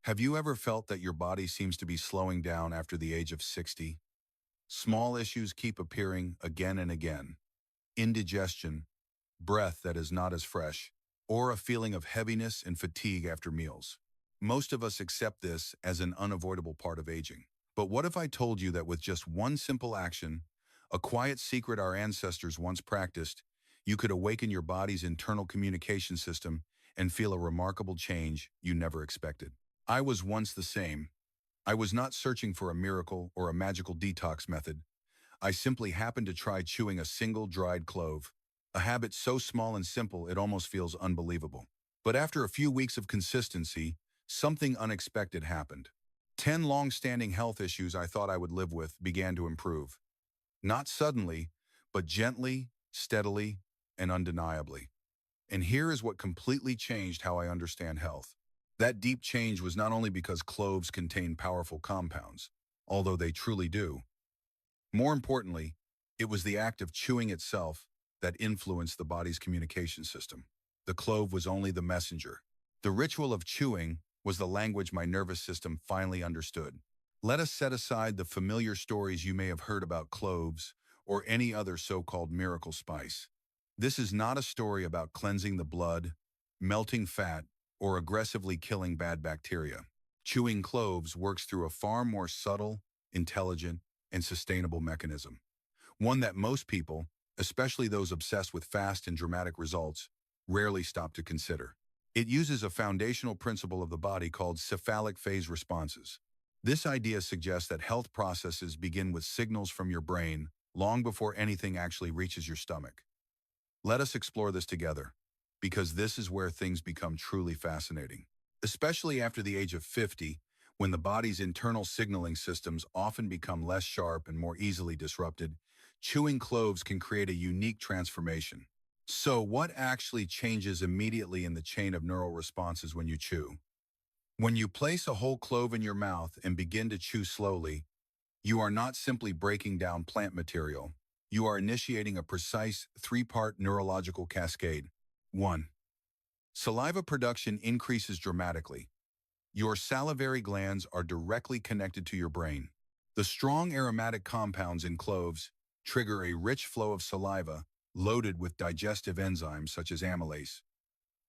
Have you ever felt that your body seems to be slowing down after the age of 60? Small issues keep appearing again and again. Indigestion, breath that is not as fresh, or a feeling of heaviness and fatigue after meals. Most of us accept this as an unavoidable part of aging. But what if I told you that with just one simple action, a quiet secret our ancestors once practiced, you could awaken your body's internal communication system and feel a remarkable change you never expected? I was once the same. I was not searching for a miracle or a magical detox method. I simply happened to try chewing a single dried clove, a habit so small and simple it almost feels unbelievable. But after a few weeks of consistency, something unexpected happened. 10 long-standing health issues I thought I would live with began to improve. Not suddenly, but gently, steadily, and undeniably. And here is what completely changed how I understand health. That deep change was not only because cloves contain powerful compounds, although they truly do. More importantly, it was the act of chewing itself that influenced the body's communication system. The clove was only the messenger. The ritual of chewing was the language my nervous system finally understood. Let us set aside the familiar stories you may have heard about cloves or any other so-called miracle spice. This is not a story about cleansing the blood, melting fat, or aggressively killing bad bacteria. Chewing cloves works through a far more subtle, intelligent, and sustainable mechanism. One that most people, especially those obsessed with fast and dramatic results, rarely stop to consider. It uses a foundational principle of the body called cephalic phase responses. This idea suggests that health processes begin with signals from your brain long before anything actually reaches your stomach. Let us explore this together, because this is where things become truly fascinating. Especially after the age of 50, when the body's internal signaling systems often become less sharp and more easily disrupted, chewing cloves can create a unique transformation. So what actually changes immediately in the chain of neural responses when you chew? When you place a whole clove in your mouth and begin to chew slowly, you are not simply breaking down plant material. You are initiating a precise three-part neurological cascade. 1. Saliva production increases dramatically. Your salivary glands are directly connected to your brain. The strong aromatic compounds in cloves trigger a rich flow of saliva loaded with digestive enzymes such as amylase.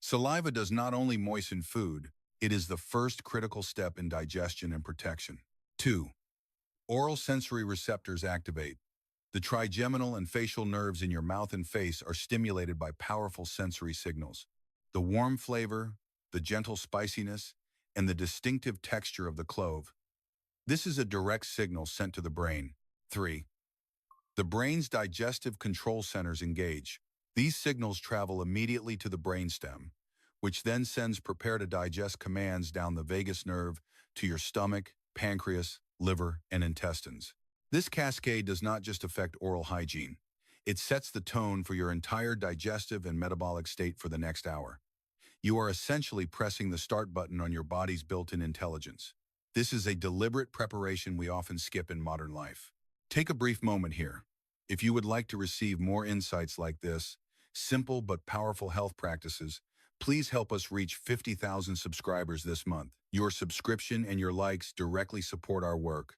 Saliva does not only moisten food, it is the first critical step in digestion and protection. 2. Oral sensory receptors activate. The trigeminal and facial nerves in your mouth and face are stimulated by powerful sensory signals. The warm flavor, the gentle spiciness, and the distinctive texture of the clove. This is a direct signal sent to the brain. 3. The brain's digestive control centers engage. These signals travel immediately to the brainstem, which then sends prepare to digest commands down the vagus nerve to your stomach, pancreas, liver, and intestines. This cascade does not just affect oral hygiene. It sets the tone for your entire digestive and metabolic state for the next hour. You are essentially pressing the start button on your body's built-in intelligence. This is a deliberate preparation we often skip in modern life. Take a brief moment here. If you would like to receive more insights like this, simple but powerful health practices, please help us reach 50,000 subscribers this month. Your subscription and your likes directly support our work.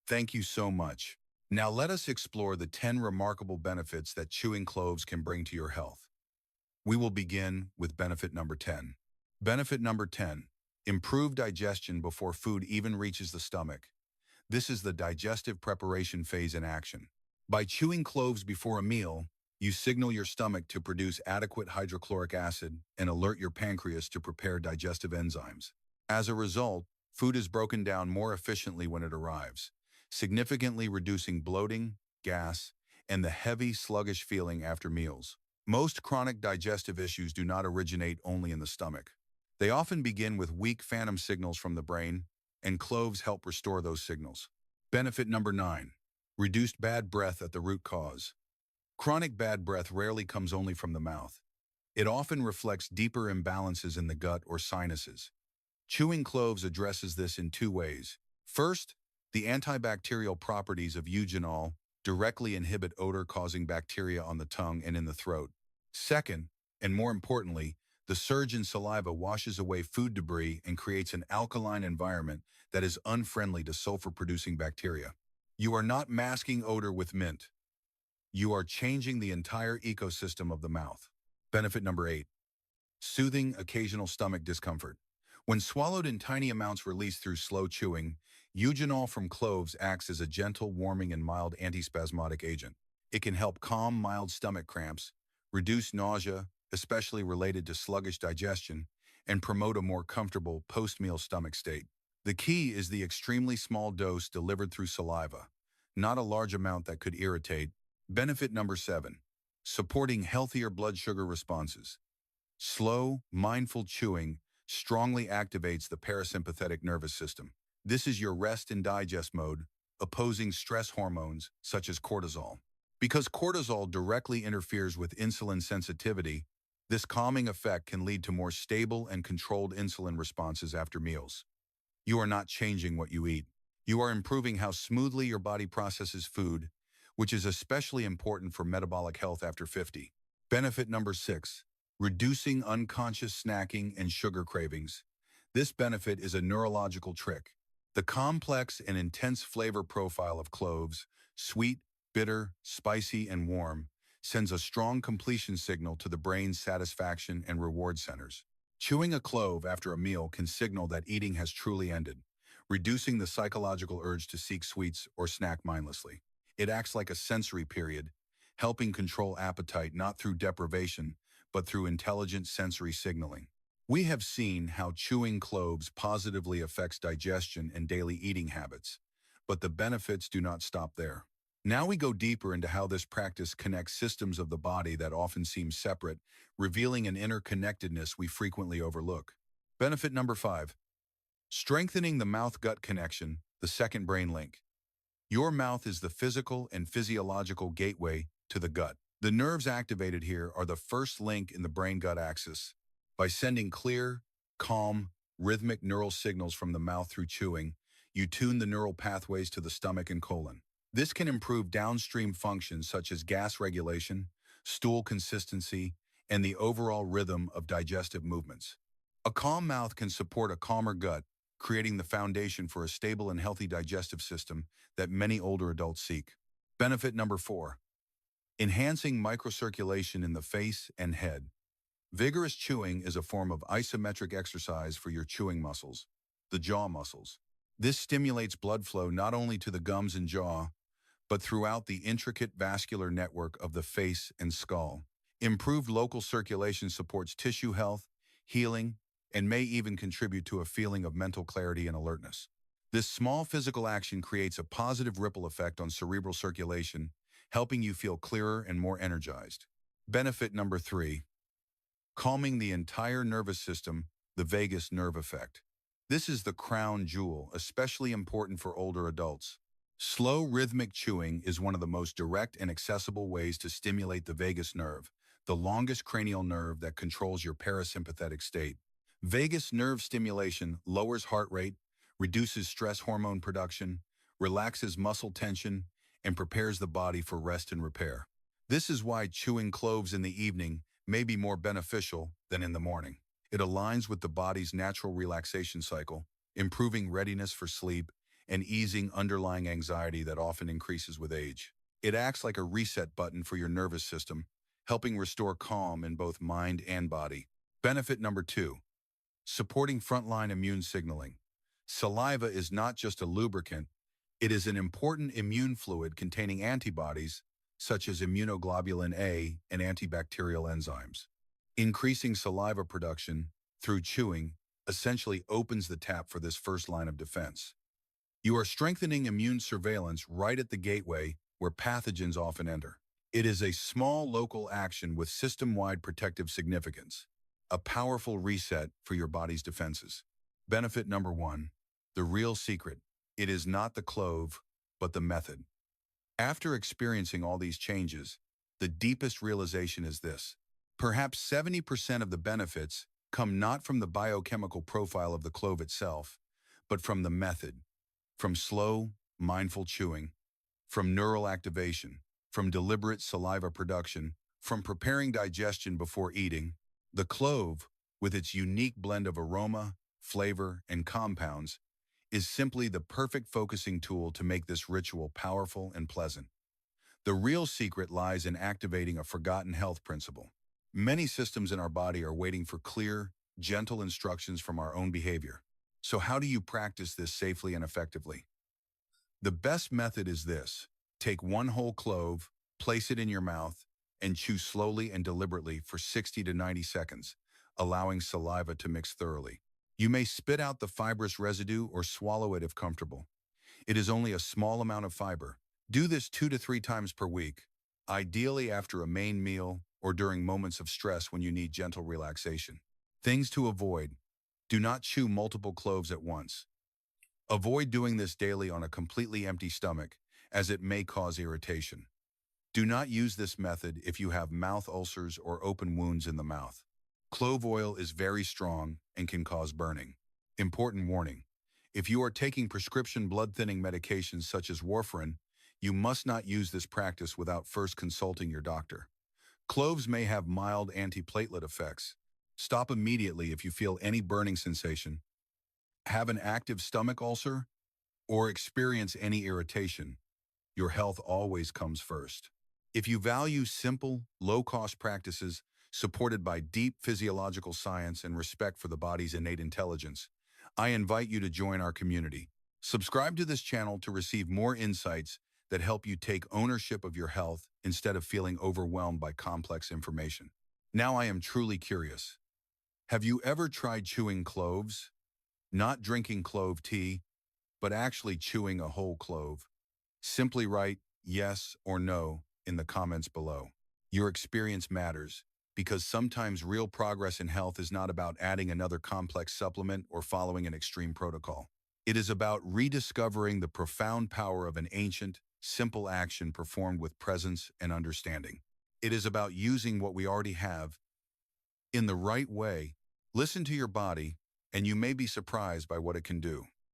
Thank you so much. Now let us explore the 10 remarkable benefits that chewing cloves can bring to your health. We will begin with benefit number 10. Benefit number 10. Improve digestion before food even reaches the stomach. This is the digestive preparation phase in action. By chewing cloves before a meal, you signal your stomach to produce adequate hydrochloric acid and alert your pancreas to prepare digestive enzymes. As a result, food is broken down more efficiently when it arrives, significantly reducing bloating, gas, and the heavy, sluggish feeling after meals. Most chronic digestive issues do not originate only in the stomach. They often begin with weak phantom signals from the brain, and cloves help restore those signals. Benefit number 9. Reduced bad breath at the root cause. Chronic bad breath rarely comes only from the mouth. It often reflects deeper imbalances in the gut or sinuses. Chewing cloves addresses this in 2 ways. First, the antibacterial properties of eugenol directly inhibit odor-causing bacteria on the tongue and in the throat. Second, and more importantly, The surge in saliva washes away food debris and creates an alkaline environment that is unfriendly to sulfur-producing bacteria. You are not masking odor with mint. You are changing the entire ecosystem of the mouth. Benefit number 8. Soothing occasional stomach discomfort. When swallowed in tiny amounts released through slow chewing, eugenol from cloves acts as a gentle, warming, and mild antispasmodic agent. It can help calm mild stomach cramps, reduce nausea, especially related to sluggish digestion, and promote a more comfortable post-meal stomach state. The key is the extremely small dose delivered through saliva, not a large amount that could irritate. Benefit number 7. Supporting healthier blood sugar responses. Slow, mindful chewing strongly activates the parasympathetic nervous system. This is your rest and digest mode, opposing stress hormones such as cortisol. Because cortisol directly interferes with insulin sensitivity, this calming effect can lead to more stable and controlled insulin responses after meals. You are not changing what you eat. You are improving how smoothly your body processes food, which is especially important for metabolic health after 50. Benefit number 6. Reducing unconscious snacking and sugar cravings. This benefit is a neurological trick. The complex and intense flavor profile of cloves, sweet, bitter, spicy, and warm, sends a strong completion signal to the brain's satisfaction and reward centers. Chewing a clove after a meal can signal that eating has truly ended, reducing the psychological urge to seek sweets or snack mindlessly. It acts like a sensory period, helping control appetite not through deprivation, but through intelligent sensory signaling. We have seen how chewing cloves positively affects digestion and daily eating habits, but the benefits do not stop there. Now we go deeper into how this practice connects systems of the body that often seem separate, revealing an interconnectedness we frequently overlook. Benefit number 5. Strengthening the mouth-gut connection, the second brain link. Your mouth is the physical and physiological gateway to the gut. The nerves activated here are the first link in the brain-gut axis. By sending clear, calm, rhythmic neural signals from the mouth through chewing, you tune the neural pathways to the stomach and colon. This can improve downstream functions such as gas regulation, stool consistency, and the overall rhythm of digestive movements. A calm mouth can support a calmer gut, creating the foundation for a stable and healthy digestive system that many older adults seek. Benefit number 4. Enhancing microcirculation in the face and head. Vigorous chewing is a form of isometric exercise for your chewing muscles, the jaw muscles. This stimulates blood flow not only to the gums and jaw, but throughout the intricate vascular network of the face and skull. Improved local circulation supports tissue health, healing, and may even contribute to a feeling of mental clarity and alertness. This small physical action creates a positive ripple effect on cerebral circulation, helping you feel clearer and more energized. Benefit number 3. Calming the entire nervous system, the vagus nerve effect. This is the crown jewel, especially important for older adults. Slow, rhythmic chewing is one of the most direct and accessible ways to stimulate the vagus nerve, the longest cranial nerve that controls your parasympathetic state. Vagus nerve stimulation lowers heart rate, reduces stress hormone production, relaxes muscle tension, and prepares the body for rest and repair. This is why chewing cloves in the evening may be more beneficial than in the morning. It aligns with the body's natural relaxation cycle, improving readiness for sleep and easing underlying anxiety that often increases with age. It acts like a reset button for your nervous system, helping restore calm in both mind and body. Benefit number 2. Supporting frontline immune signaling. Saliva is not just a lubricant, it is an important immune fluid containing antibodies such as immunoglobulin A and antibacterial enzymes. Increasing saliva production through chewing essentially opens the tap for this first line of defense. You are strengthening immune surveillance right at the gateway where pathogens often enter. It is a small local action with system-wide protective significance, a powerful reset for your body's defenses. Benefit number 1. The real secret. It is not the clove, but the method. After experiencing all these changes, the deepest realization is this. Perhaps 70% of the benefits come not from the biochemical profile of the clove itself, but from the method, from slow, mindful chewing, from neural activation, from deliberate saliva production, from preparing digestion before eating. The clove, with its unique blend of aroma, flavor, and compounds, is simply the perfect focusing tool to make this ritual powerful and pleasant. The real secret lies in activating a forgotten health principle. Many systems in our body are waiting for clear, gentle instructions from our own behavior. So how do you practice this safely and effectively? The best method is this. Take one whole clove, place it in your mouth, and chew slowly and deliberately for 60 to 90 seconds, allowing saliva to mix thoroughly. You may spit out the fibrous residue or swallow it if comfortable. It is only a small amount of fiber. Do this 2 to 3 times per week, ideally after a main meal or during moments of stress when you need gentle relaxation. Things to avoid. Do not chew multiple cloves at once. Avoid doing this daily on a completely empty stomach, as it may cause irritation. Do not use this method if you have mouth ulcers or open wounds in the mouth. Clove oil is very strong and can cause burning. Important warning. If you are taking prescription blood-thinning medications such as warfarin, you must not use this practice without first consulting your doctor. Cloves may have mild antiplatelet effects. Stop immediately if you feel any burning sensation, have an active stomach ulcer, or experience any irritation. Your health always comes first. If you value simple, low-cost practices supported by deep physiological science and respect for the body's innate intelligence, I invite you to join our community. Subscribe to this channel to receive more insights that help you take ownership of your health instead of feeling overwhelmed by complex information. Now I am truly curious. Have you ever tried chewing cloves? Not drinking clove tea, but actually chewing a whole clove? Simply write yes or no in the comments below. Your experience matters, because sometimes real progress in health is not about adding another complex supplement or following an extreme protocol. It is about rediscovering the profound power of an ancient, simple action performed with presence and understanding. It is about using what we already have in the right way. Listen to your body, and you may be surprised by what it can do.